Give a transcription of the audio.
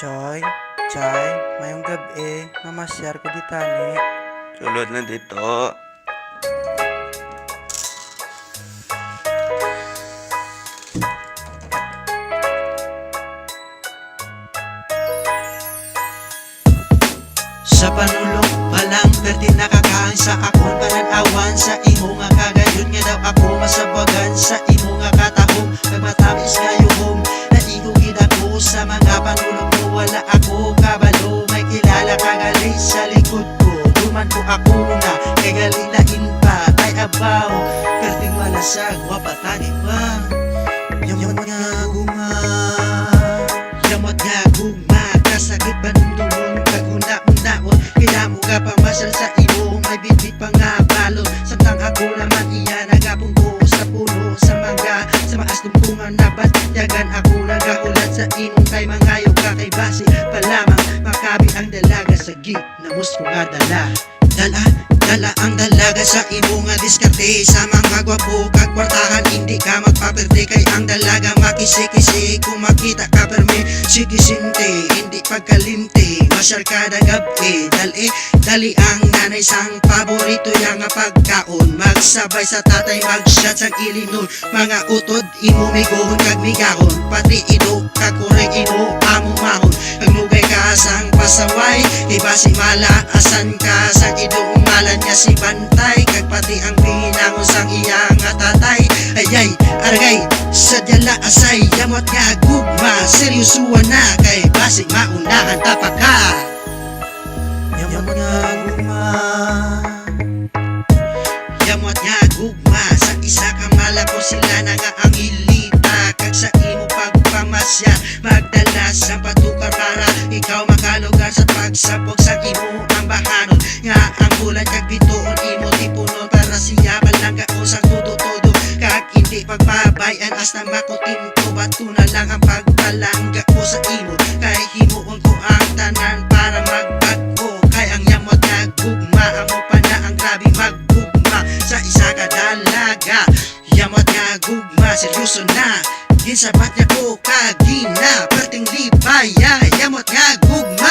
Choy, Chay, mayong gabi, mamasyar ko di tani. Sulod na dito. Sa panulong palang perti nakakaan sa akong pananawan. Sa imo nga kagayon nga daw ako masabagan. Sa imo nga katahong pagmatamis nga yuhong naigugid ako sa mga panulong mo. Wala ako kabalo, may kilala kagali sa likod ko. Duman ko ako na kay galinain pa ay abaw. Perting malasag, wapatani pa. Yamot nga guma, yamot nga guma, kasagit ba nung tulong kaguna-unaon. Kaya mo ka pamasal sa imo, may bitbit pa nga balon. Samtang ako naman iya nagapong ko sa puno, sa mangga, sa maas lumpungan na batyagan. Ako nagahulat sa inong kay mangayo ka kay base pa lamang. Makabi ang dalaga sa gitnamos ko nga dala. Dala ang dalaga sa imo nga diskarte. Sa mga gwapo kag kwartahan hindi ka magpaperte. Kay ang dalaga makisi-kisi kung makita ka perme. Sikisinte, hindi pagkalimte, masyar kada gabi. Dali ang nanay sang paborito niya nga pagkaon. Magsabay sa tatay magshot sang ilinon. Mga utod imo migohon kag migahon. Pati ido kakureng imo amo mahon. Agmugay ka sang pasaway, iba si mala asan ka sang ido umalan niya si bantay. Kag pati ang pinangon sang iya nga tatay. Ayay, argay, sadyala asay. Yamot nga gugma, seryosuan na. Kay basig maunahan tapak ka. Yamot nga gugma, yamot nga gugma. Sa isa ka malako sila na nga ang ilita. Kag sa imo pagpamasya, magdala sa patukar para ikaw makalugar sa pagsapog sa imo ang bahanon. Nga ang bulan kag bituon imo tipunon para siya balangga o sa todo-todo. Kag hindi pagbabayan hasta makutin ko. Bato na lang ang pagbalangga ko sa imo. Kay himuon ko ang tanan para magbago. Kay ang yamot nga gugma, amo pa na ang grabe maggugma. Sa isa ka dalaga, yamot nga gugma, seryoso na. Ginsabat niya ko kagina, perting libaya. Yamot nga gugma,